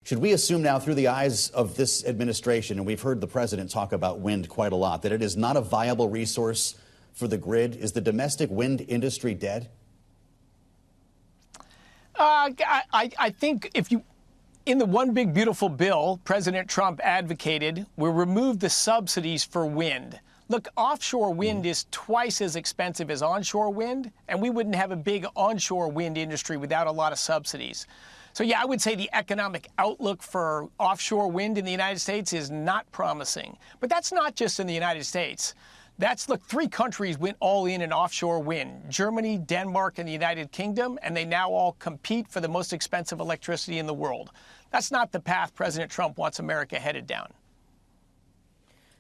Should we assume now through the eyes of this administration, and we've heard the president talk about wind quite a lot, that it is not a viable resource for the grid? Is the domestic wind industry dead? I think in the One Big Beautiful Bill, President Trump advocated we remove the subsidies for wind. Look, offshore wind is twice as expensive as onshore wind, and we wouldn't have a big onshore wind industry without a lot of subsidies. So, yeah, I would say the economic outlook for offshore wind in the United States is not promising. But that's not just in the United States. Look, 3 countries went all in offshore wind, Germany, Denmark, and the United Kingdom, and they now all compete for the most expensive electricity in the world. That's not the path President Trump wants America headed down.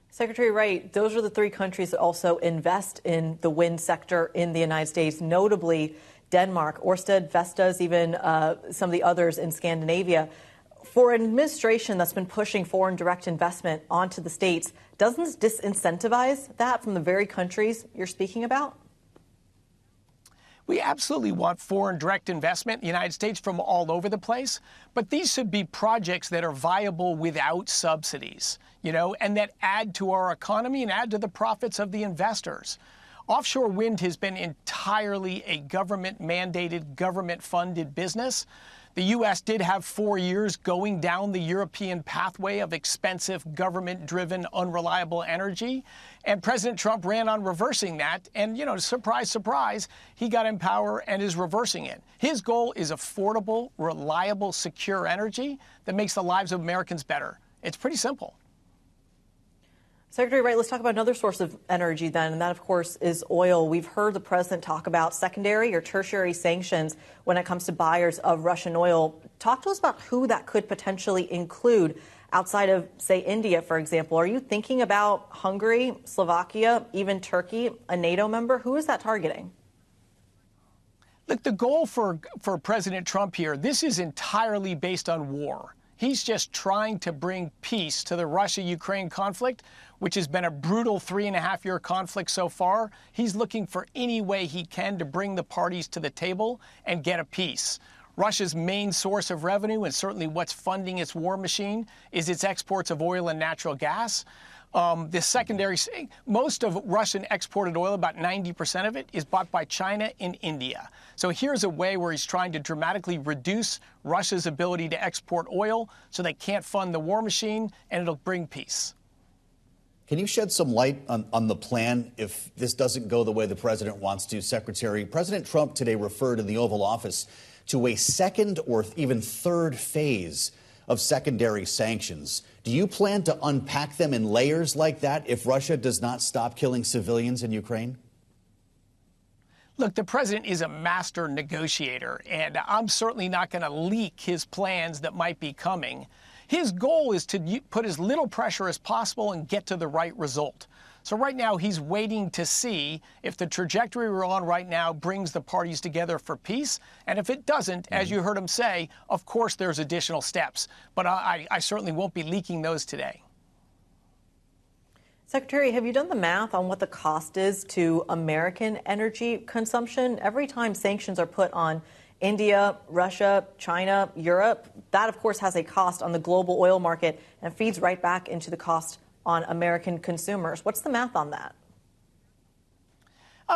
Secretary Wright, those are the 3 countries that also invest in the wind sector in the United States, notably Denmark, Ørsted, Vestas, even some of the others in Scandinavia. For an administration that's been pushing foreign direct investment onto the states, doesn't this disincentivize that from the very countries you're speaking about? We absolutely want foreign direct investment in the United States from all over the place, but these should be projects that are viable without subsidies, and that add to our economy and add to the profits of the investors. Offshore wind has been entirely a government-mandated, government-funded business. The U.S. did have 4 years going down the European pathway of expensive, government-driven, unreliable energy. And President Trump ran on reversing that. And, surprise, surprise, he got in power and is reversing it. His goal is affordable, reliable, secure energy that makes the lives of Americans better. It's pretty simple. Secretary Wright, let's talk about another source of energy then, and that, of course, is oil. We've heard the president talk about secondary or tertiary sanctions when it comes to buyers of Russian oil. Talk to us about who that could potentially include outside of, say, India, for example. Are you thinking about Hungary, Slovakia, even Turkey, a NATO member? Who is that targeting? Look, the goal for President Trump here, this is entirely based on war. He's just trying to bring peace to the Russia-Ukraine conflict, which has been a brutal 3.5-year conflict so far. He's looking for any way he can to bring the parties to the table and get a peace. Russia's main source of revenue, and certainly what's funding its war machine, is its exports of oil and natural gas. Most of Russian exported oil, about 90% of it, is bought by China and India. So here's a way where he's trying to dramatically reduce Russia's ability to export oil so they can't fund the war machine, and it'll bring peace. Can you shed some light on the plan if this doesn't go the way the president wants to, Secretary? President Trump today referred in the Oval Office to a second or even third phase of secondary sanctions. Do you plan to unpack them in layers like that if Russia does not stop killing civilians in Ukraine? Look, the president is a master negotiator, and I'm certainly not going to leak his plans that might be coming. His goal is to put as little pressure as possible and get to the right result. So right now he's waiting to see if the trajectory we're on right now brings the parties together for peace. And if it doesn't, as you heard him say, of course there's additional steps. But I certainly won't be leaking those today. Secretary, have you done the math on what the cost is to American energy consumption? Every time sanctions are put on India, Russia, China, Europe, that, of course, has a cost on the global oil market and feeds right back into the cost on American consumers. What's the math on that?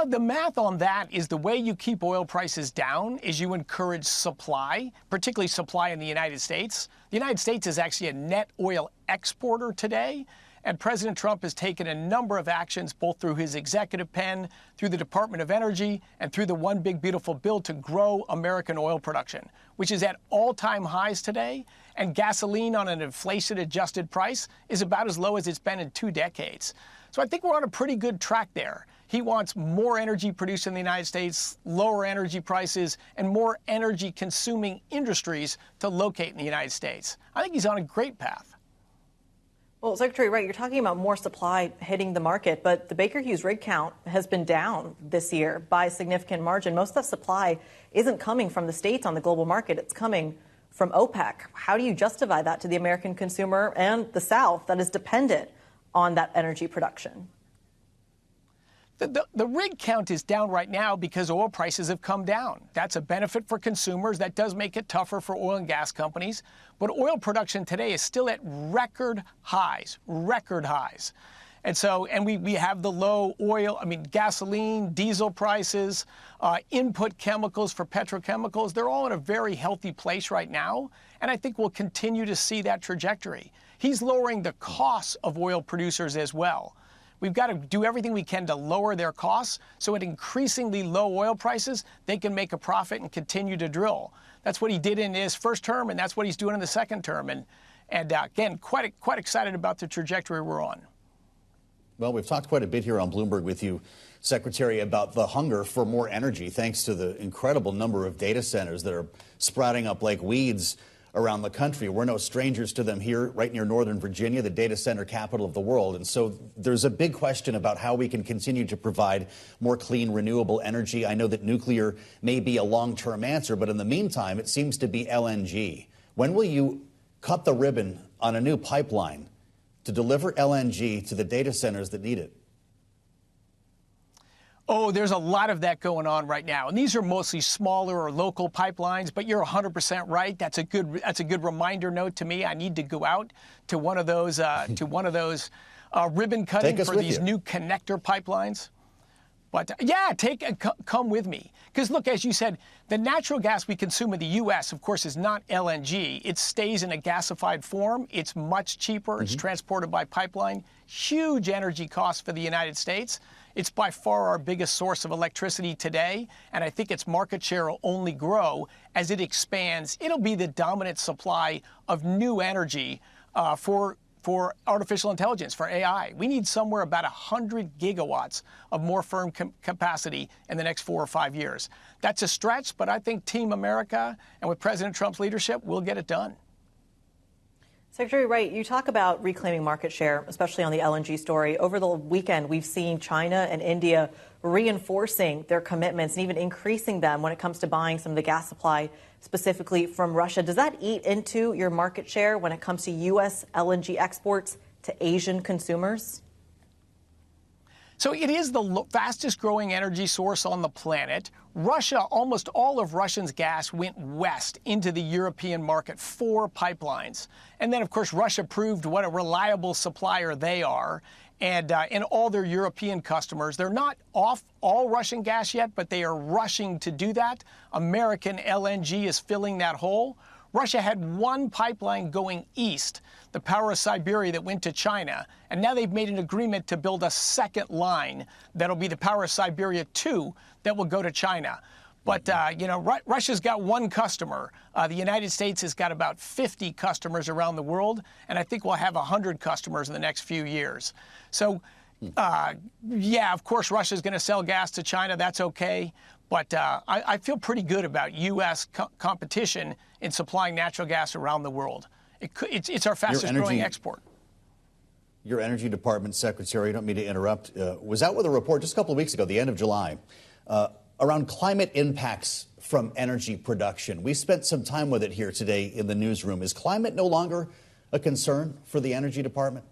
The math on that is the way you keep oil prices down is you encourage supply, particularly supply in the United States. The United States is actually a net oil exporter today. And President Trump has taken a number of actions, both through his executive pen, through the Department of Energy, and through the One Big Beautiful Bill to grow American oil production, which is at all-time highs today. And gasoline on an inflation-adjusted price is about as low as it's been in 2 decades. So I think we're on a pretty good track there. He wants more energy produced in the United States, lower energy prices, and more energy-consuming industries to locate in the United States. I think he's on a great path. Well, Secretary Wright, you're talking about more supply hitting the market, but the Baker Hughes rig count has been down this year by a significant margin. Most of that supply isn't coming from the states on the global market. It's coming from OPEC. How do you justify that to the American consumer and the South that is dependent on that energy production? The rig count is down right now because oil prices have come down. That's a benefit for consumers. That does make it tougher for oil and gas companies. But oil production today is still at record highs. And we have the low oil, gasoline, diesel prices, input chemicals for petrochemicals. They're all in a very healthy place right now. And I think we'll continue to see that trajectory. He's lowering the costs of oil producers as well. We've got to do everything we can to lower their costs so at increasingly low oil prices, they can make a profit and continue to drill. That's what he did in his first term, and that's what he's doing in the second term. And again, quite excited about the trajectory we're on. Well, we've talked quite a bit here on Bloomberg with you, Secretary, about the hunger for more energy, thanks to the incredible number of data centers that are sprouting up like weeds around the country. We're no strangers to them here, right near Northern Virginia, the data center capital of the world. And so there's a big question about how we can continue to provide more clean, renewable energy. I know that nuclear may be a long-term answer, but in the meantime, it seems to be LNG. When will you cut the ribbon on a new pipeline to deliver LNG to the data centers that need it? Oh, there's a lot of that going on right now. And these are mostly smaller or local pipelines, but you're 100% right. That's a good reminder note to me. I need to go out to one of those ribbon cutting for these new connector pipelines. But yeah, come with me. Because look, as you said, the natural gas we consume in the U.S., of course, is not LNG. It stays in a gasified form. It's much cheaper. It's transported by pipeline. Huge energy costs for the United States. It's by far our biggest source of electricity today, and I think its market share will only grow as it expands. It'll be the dominant supply of new energy for artificial intelligence, for AI. We need somewhere about 100 gigawatts of more firm capacity in the next 4 or 5 years. That's a stretch, but I think Team America and with President Trump's leadership, we'll get it done. Secretary Wright, you talk about reclaiming market share, especially on the LNG story. Over the weekend, we've seen China and India reinforcing their commitments and even increasing them when it comes to buying some of the gas supply, specifically from Russia. Does that eat into your market share when it comes to U.S. LNG exports to Asian consumers? So it is the fastest growing energy source on the planet. Russia, almost all of Russia's gas went west into the European market, 4 pipelines. And then, of course, Russia proved what a reliable supplier they are. And in all their European customers, they're not off all Russian gas yet, but they are rushing to do that. American LNG is filling that hole. Russia had 1 pipeline going east, the Power of Siberia, that went to China. And now they've made an agreement to build a second line that'll be the Power of Siberia 2 that will go to China. But, Russia's got 1 customer. The United States has got about 50 customers around the world, and I think we'll have 100 customers in the next few years. So, yeah, of course, Russia's going to sell gas to China. That's okay. But I feel pretty good about U.S. competition in supplying natural gas around the world. It's our fastest growing export. Your Energy Department Secretary, I don't mean to interrupt, was out with a report just a couple of weeks ago, the end of July, around climate impacts from energy production. We spent some time with it here today in the newsroom. Is climate no longer a concern for the Energy Department?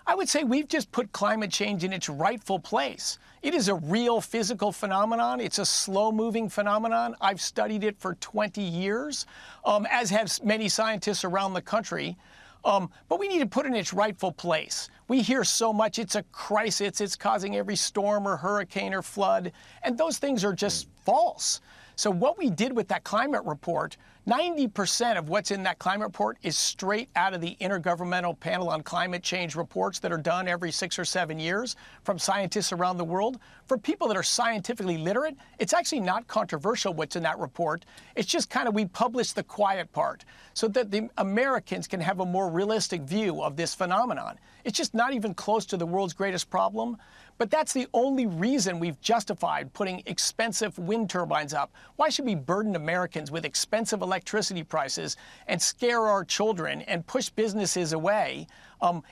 I would say we've just put climate change in its rightful place. It is a real physical phenomenon. It's a slow-moving phenomenon. I've studied it for 20 years, as have many scientists around the country. But we need to put it in its rightful place. We hear so much it's a crisis, it's causing every storm or hurricane or flood, and those things are just false. So what we did with that climate report, 90% of what's in that climate report is straight out of the Intergovernmental Panel on Climate Change reports that are done every 6 or 7 years from scientists around the world. For people that are scientifically literate, it's actually not controversial what's in that report. It's just kind of we publish the quiet part so that the Americans can have a more realistic view of this phenomenon. It's just not even close to the world's greatest problem. But that's the only reason we've justified putting expensive wind turbines up. Why should we burden Americans with expensive electricity prices and scare our children and push businesses away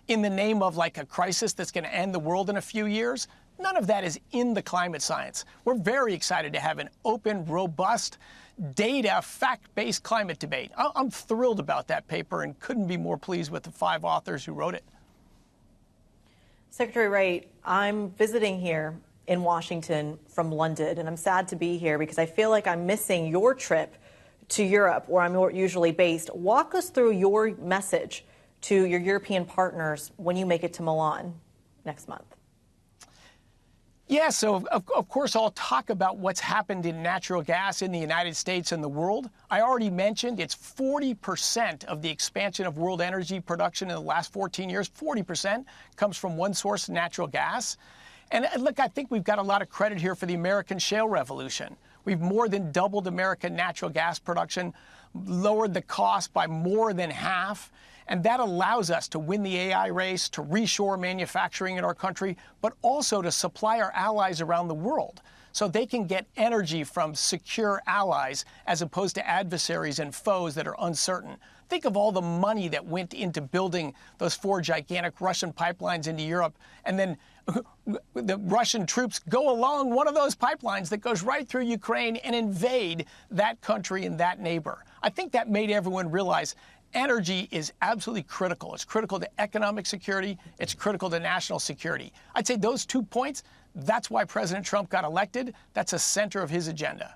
in the name of like a crisis that's going to end the world in a few years? None of that is in the climate science. We're very excited to have an open, robust, data, fact-based climate debate. I'm thrilled about that paper and couldn't be more pleased with the 5 authors who wrote it. Secretary Wright, I'm visiting here in Washington from London, and I'm sad to be here because I feel like I'm missing your trip to Europe, where I'm usually based. Walk us through your message to your European partners when you make it to Milan next month. Yeah, so of course I'll talk about what's happened in natural gas in the United States and the world. I already mentioned it's 40% of the expansion of world energy production in the last 14 years. 40% comes from one source, natural gas. And look, I think we've got a lot of credit here for the American shale revolution. We've more than doubled American natural gas production, lowered the cost by more than half. And that allows us to win the AI race, to reshore manufacturing in our country, but also to supply our allies around the world so they can get energy from secure allies as opposed to adversaries and foes that are uncertain. Think of all the money that went into building those 4 gigantic Russian pipelines into Europe, and then the Russian troops go along one of those pipelines that goes right through Ukraine and invade that country and that neighbor. I think that made everyone realize energy is absolutely critical. It's critical to economic security. It's critical to national security. I'd say those 2 points, that's why President Trump got elected. That's the center of his agenda.